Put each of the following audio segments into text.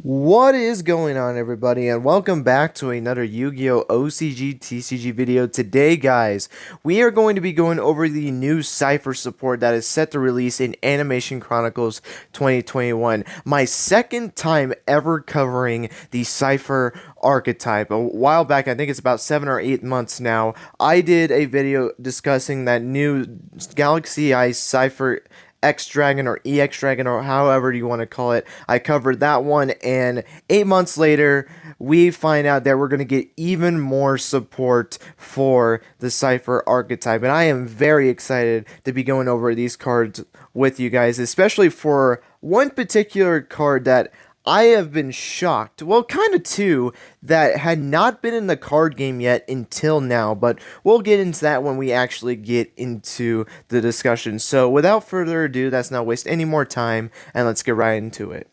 What is going on, everybody, and welcome back to another Yu-Gi-Oh! OCG TCG video. Today, guys, we are going to be going over the new Cipher support that is set to release in Animation Chronicles 2021. My second time ever covering the Cipher archetype. A while back, I think it's about 7 or 8 months now, I did a video discussing that new Galaxy Ice Cipher X Dragon or EX Dragon or however you want to call it. I covered that one, and 8 months later, we find out that we're going to get even more support for the Cipher archetype, and I am very excited to be going over these cards with you guys, especially for one particular card that I have been shocked, well, kind of two, that had not been in the card game yet until now, but we'll get into that when we actually get into the discussion. So without further ado, let's not waste any more time, and let's get right into it.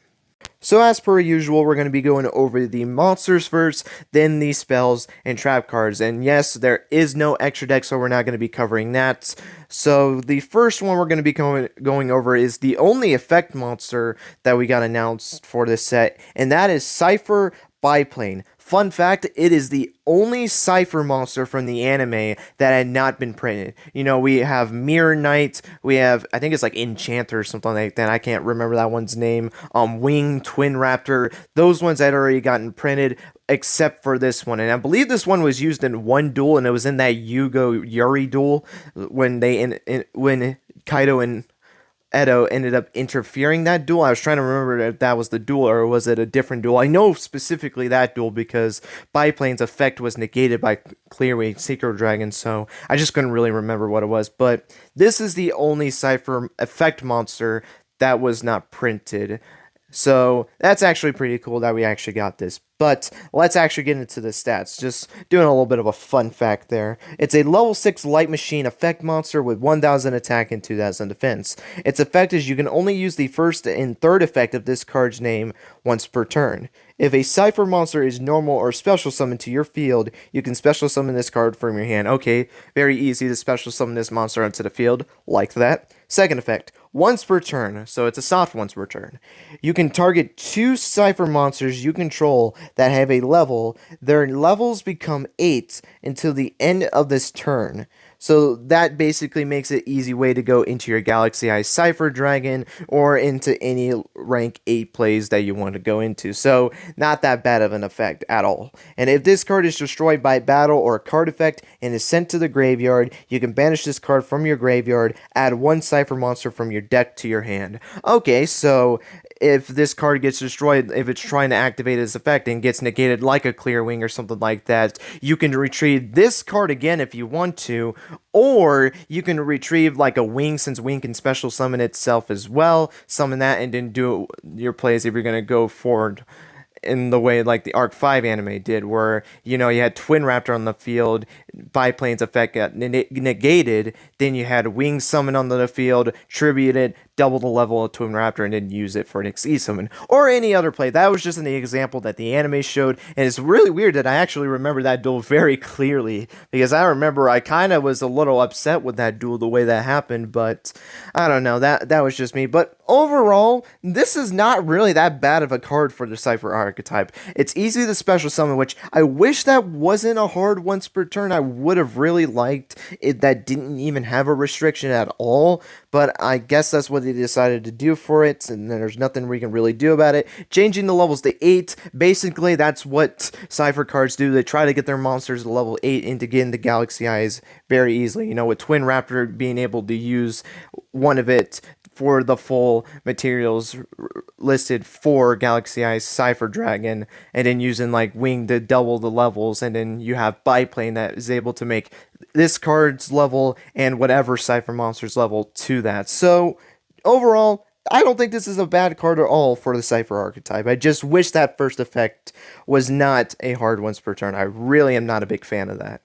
So as per usual, we're going to be going over the monsters first, then the spells and trap cards. And yes, there is no extra deck, so we're not going to be covering that. So the first one we're going to be going over is the only effect monster that we got announced for this set, and that is Cipher Biplane. Fun fact, it is the only Cipher monster from the anime that had not been printed. You know, we have Mirror Knight, we have, I think it's like Enchanter or something like that, I can't remember that one's name, Wing, Twin Raptor, those ones had already gotten printed, except for this one, and I believe this one was used in one duel, and it was in that Yugioh Yuri duel, when when Kaido and Edo ended up interfering that duel. I was trying to remember if that was the duel or was it a different duel. I know specifically that duel because Biplane's effect was negated by Clearway Secret Dragon, so I just couldn't really remember what it was. But this is the only Cipher effect monster that was not printed. So that's actually pretty cool that we actually got this. But let's actually get into the stats. Just doing a little bit of a fun fact there. It's a level 6 light machine effect monster with 1000 attack and 2000 defense. Its effect is you can only use the first and third effect of this card's name once per turn. If a Cipher monster is normal or special summoned to your field, you can special summon this card from your hand. Okay, very easy to special summon this monster onto the field, like that. Second effect, once per turn, so it's a soft once per turn. You can target 2 Cipher monsters you control that have a level. Their levels become 8 until the end of this turn. So that basically makes it easy way to go into your Galaxy Eye Cipher Dragon or into any rank 8 plays that you want to go into. So not that bad of an effect at all. And if this card is destroyed by battle or a card effect and is sent to the graveyard, you can banish this card from your graveyard, add 1 Cipher monster from your deck to your hand. Okay, so if this card gets destroyed, if it's trying to activate its effect and gets negated like a Clear Wing or something like that, you can retrieve this card again if you want to, or you can retrieve like a Wing, since Wing can special summon itself as well, summon that and then do your plays if you're going to go forward in the way like the Arc 5 anime did, where, you know, you had Twin Raptor on the field, Biplane's effect got negated, then you had Wing summon on the field, tributed, double the level of Twin Raptor, and then use it for an XE summon, or any other play. That was just an example that the anime showed, and it's really weird that I actually remember that duel very clearly, because I remember I kind of was a little upset with that duel, the way that happened, but I don't know, that was just me. But overall, this is not really that bad of a card for the Cipher archetype. It's easy to special summon, which I wish that wasn't a hard once per turn. I would have really liked it that didn't even have a restriction at all, but I guess that's what they decided to do for it, and there's nothing we can really do about it. Changing the levels to 8, basically that's what Cipher cards do. They try to get their monsters to level 8 and to get into Galaxy Eyes very easily. You know, with Twin Raptor being able to use one of it for the full materials listed for Galaxy Eyes Cipher Dragon, and then using like Wing to double the levels, and then you have Biplane that is able to make this card's level and whatever Cipher monster's level to that. So overall, I don't think this is a bad card at all for the Cipher archetype. I just wish that first effect was not a hard once per turn. I really am not a big fan of that.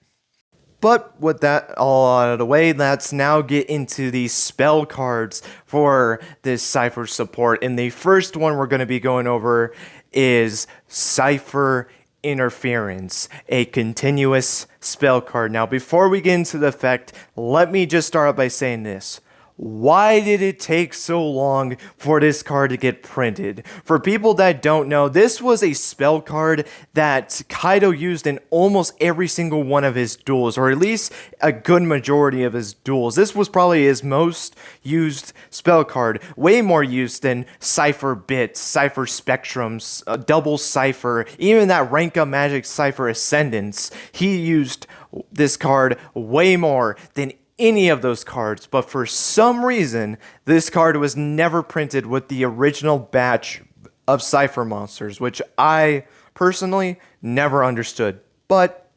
But with that all out of the way, let's now get into the spell cards for this Cipher support. And the first one we're going to be going over is Cipher Interference, a continuous spell card. Now, before we get into the effect, let me just start out by saying this. why did it take so long for this card to get printed? For people that don't know, this was a spell card that Kaido used in almost every single one of his duels, or at least a good majority of his duels. This was probably his most used spell card, way more used than Cipher Bits, Cipher Spectrums, Double Cipher, even that Rank Up Magic Cipher Ascendance. He used this card way more than any of those cards, but for some reason, this card was never printed with the original batch of Cipher monsters, which I personally never understood. But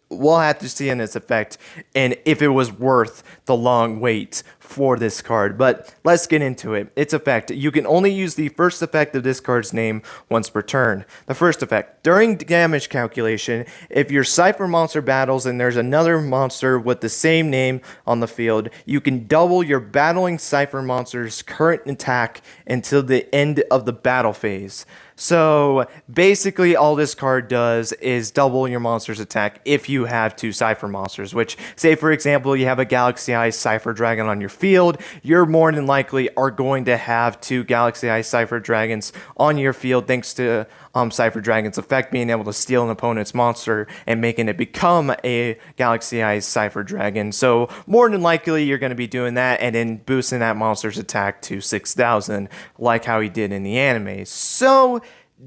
we'll have to see in its effect and if it was worth the long wait for this card. But let's get into it. Its effect: you can only use the first effect of this card's name once per turn. The first effect: during damage calculation, if your Cipher monster battles and there's another monster with the same name on the field, you can double your battling Cipher monster's current attack until the end of the battle phase. So basically all this card does is double your monster's attack if you have two Cipher monsters, which, say for example, you have a Galaxy Eye Cipher Dragon on your field, you're more than likely are going to have two Galaxy Eye Cipher Dragons on your field thanks to Cipher Dragon's effect being able to steal an opponent's monster and making it become a Galaxy Eye Cipher Dragon. So more than likely you're going to be doing that and then boosting that monster's attack to 6,000 like how he did in the anime. So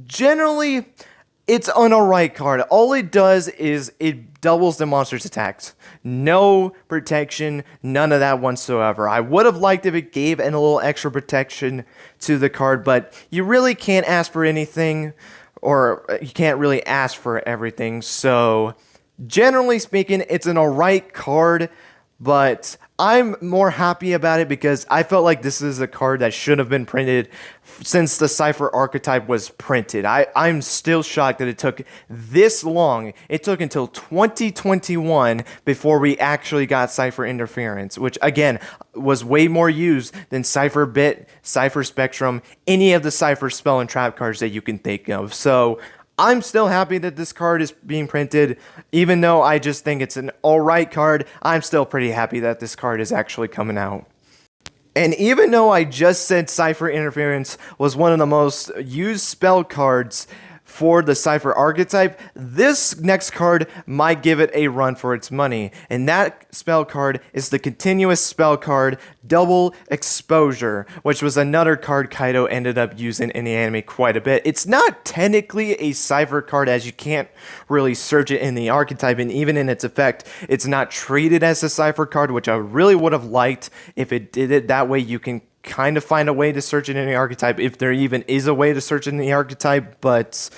generally, it's an alright card. All it does is it doubles the monster's attacks. No protection, none of that whatsoever. I would have liked if it gave a little extra protection to the card, but you really can't ask for anything, or you can't really ask for everything. So generally speaking, it's an alright card, but I'm more happy about it because I felt like this is a card that should have been printed since the Cipher archetype was printed. I'm still shocked that it took this long. It took until 2021 before we actually got Cipher Interference, which again was way more used than Cipher Bit, Cipher Spectrum, any of the Cipher spell and trap cards that you can think of. So I'm still happy that this card is being printed. Even though I just think it's an alright card, I'm still pretty happy that this card is actually coming out. And even though I just said Cipher Interference was one of the most used spell cards for the Cipher archetype, this next card might give it a run for its money. And that spell card is the continuous spell card Double Exposure, which was another card Kaido ended up using in the anime quite a bit. It's not technically a Cipher card, as you can't really search it in the archetype, and even in its effect, it's not treated as a Cipher card, which I really would have liked if it did it. That way you can kind of find a way to search it in the archetype, if there even is a way to search it in the archetype, but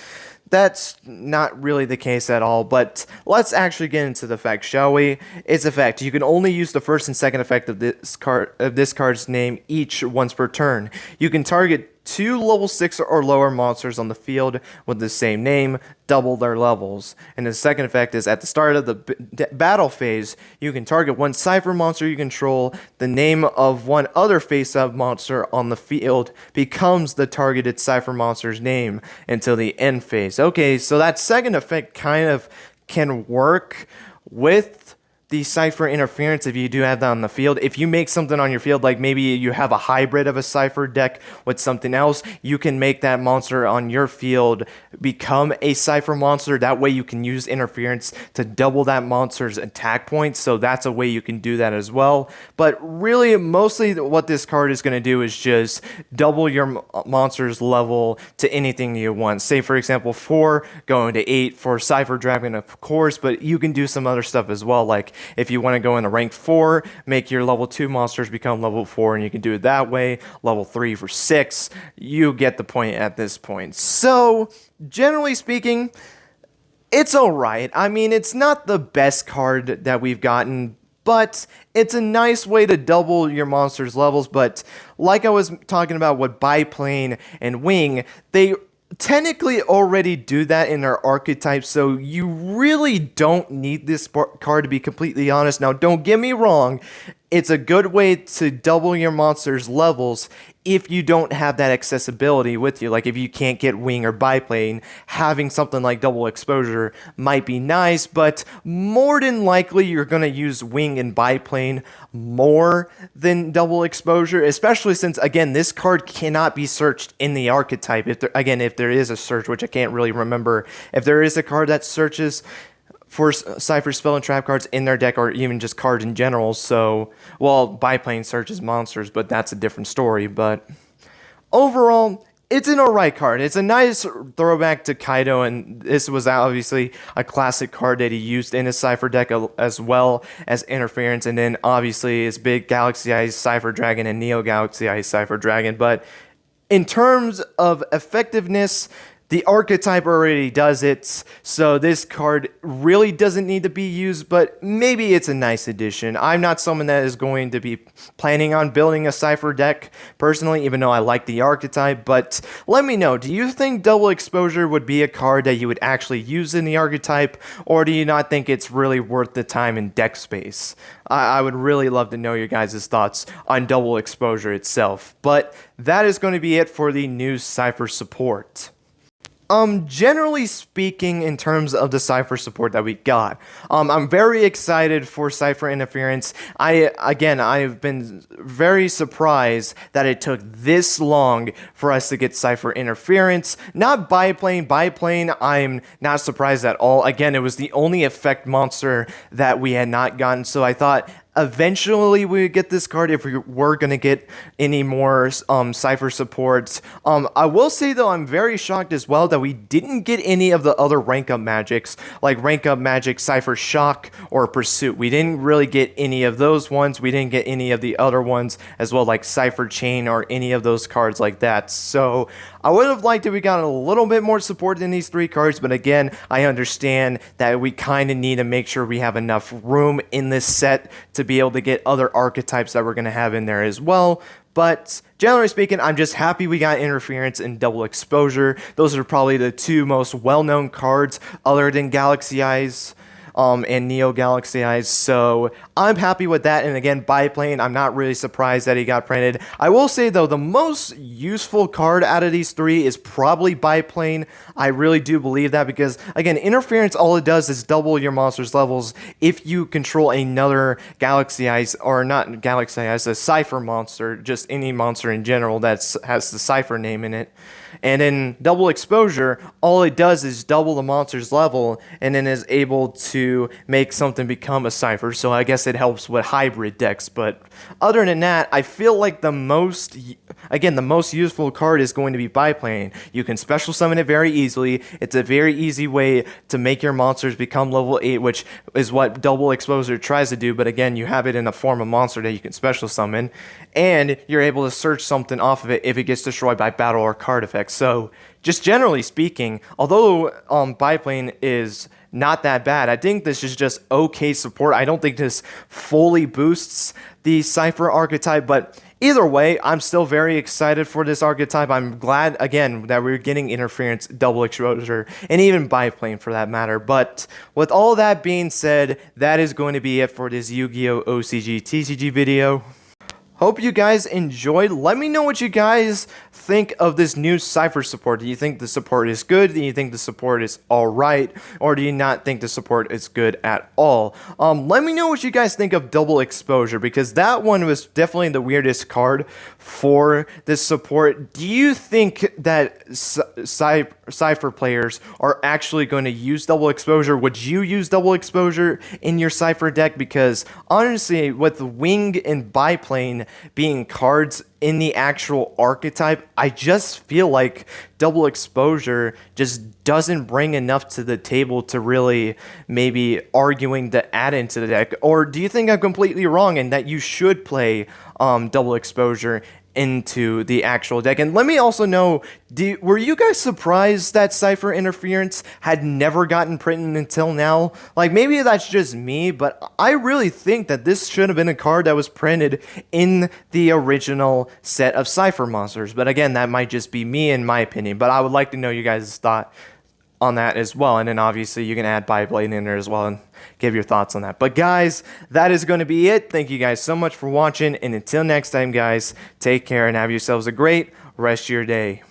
that's not really the case at all. But let's actually get into the effect, shall we? Its effect: you can only use the first and second effect of this card's name each once per turn. You can target two level 6 or lower monsters on the field with the same name, double their levels. And the second effect is at the start of the battle phase, you can target one Cipher monster you control. The name of one other face-up monster on the field becomes the targeted Cipher monster's name until the end phase. Okay, so that second effect kind of can work with the Cipher Interference if you do have that on the field. If you make something on your field, like maybe you have a hybrid of a Cipher deck with something else, you can make that monster on your field become a Cipher monster. That way you can use Interference to double that monster's attack points, so that's a way you can do that as well. But really, mostly what this card is going to do is just double your monster's level to anything you want. Say for example 4 going to 8 for Cipher Dragon, of course, but you can do some other stuff as well, like if you want to go into rank 4, make your level 2 monsters become level 4, and you can do it that way. Level 3 for 6. You get the point at this point. So, generally speaking, it's alright. I mean, it's not the best card that we've gotten, but it's a nice way to double your monster's levels. But like I was talking about with Biplane and Wing, they technically already do that in their archetype, so you really don't need this card, to be completely honest. Now, don't get me wrong, it's a good way to double your monster's levels if you don't have that accessibility with you, like if you can't get wing or biplane, having something like double exposure might be nice, but more than likely you're going to use wing and biplane more than double exposure, especially since, again, this card cannot be searched in the archetype. If there is a search, which I can't really remember, if there is a card that searches for Cipher spell and trap cards in their deck, or even just cards in general. So, well, biplane searches monsters, but that's a different story. But overall, it's an alright card. It's a nice throwback to Kaido, and this was obviously a classic card that he used in his Cipher deck, as well as Interference, and then obviously his big Galaxy Eyes Cipher Dragon and Neo Galaxy Eyes Cipher Dragon. But in terms of effectiveness, the archetype already does it, so this card really doesn't need to be used, but maybe it's a nice addition. I'm not someone that is going to be planning on building a Cipher deck, personally, even though I like the archetype, but let me know, do you think double exposure would be a card that you would actually use in the archetype, or do you not think it's really worth the time in deck space? I would really love to know your guys' thoughts on double exposure itself, but that is going to be it for the new Cipher support. Generally speaking, in terms of the Cipher support that we got, I'm very excited for Cipher Interference. I've been very surprised that it took this long for us to get Cipher Interference. Not Biplane. Biplane, I'm not surprised at all. Again, it was the only effect monster that we had not gotten, so I thought eventually we would get this card if we were going to get any more Cipher supports. I will say though, I'm very shocked as well that we didn't get any of the other rank up magics, like rank up magic Cipher Shock or Pursuit. We didn't really get any of those ones. We didn't get any of the other ones as well, like Cipher Chain or any of those cards like that. So I would have liked if we got a little bit more support in these three cards, but again, I understand that we kind of need to make sure we have enough room in this set to be able to get other archetypes that we're going to have in there as well. But generally speaking, I'm just happy we got Interference and Double Exposure. Those are probably the two most well-known cards other than Galaxy Eyes and Neo Galaxy Eyes, so I'm happy with that. And again, Biplane, I'm not really surprised that he got printed. I will say though, the most useful card out of these three is probably Biplane. I really do believe that, because again, Interference, all it does is double your monster's levels if you control another Galaxy Eyes, or not Galaxy Eyes, a Cipher monster, just any monster in general that has the Cipher name in it. And in Double Exposure, all it does is double the monster's level, and then is able to make something become a Cipher, so I guess it helps with hybrid decks. But other than that, I feel like the most useful card is going to be Biplane. You can special summon it very easily. It's a very easy way to make your monsters become level 8, which is what Double Exposure tries to do, but again, you have it in the form of monster that you can special summon, and you're able to search something off of it if it gets destroyed by battle or card effects. So, just generally speaking, although Biplane is not that bad, I think this is just okay support. I don't think this fully boosts the Cipher archetype, but either way, I'm still very excited for this archetype. I'm glad, again, that we're getting Interference, Double Exposure, and even Biplane for that matter. But with all that being said, that is going to be it for this Yu-Gi-Oh! OCG TCG video. Hope you guys enjoyed. Let me know what you guys think of this new Cipher support. Do you think the support is good? Do you think the support is alright? Or do you not think the support is good at all? Let me know what you guys think of Double Exposure, because that one was definitely the weirdest card for this support. Do you think that Cipher players are actually going to use Double Exposure? Would you use Double Exposure in your Cipher deck? Because honestly, with Wing and Biplane being cards in the actual archetype, I just feel like Double Exposure just doesn't bring enough to the table to really maybe arguing to add into the deck. Or do you think I'm completely wrong and that you should play Double Exposure into the actual deck? And let me also know, were you guys surprised that Cipher Interference had never gotten printed until now? Like, maybe that's just me, but I really think that this should have been a card that was printed in the original set of Cipher monsters. But again, that might just be me in my opinion, but I would like to know you guys' thought on that as well. And then obviously you can add Biplane in there as well and give your thoughts on that. But guys, that is going to be it. Thank you guys so much for watching. And until next time, guys, take care and have yourselves a great rest of your day.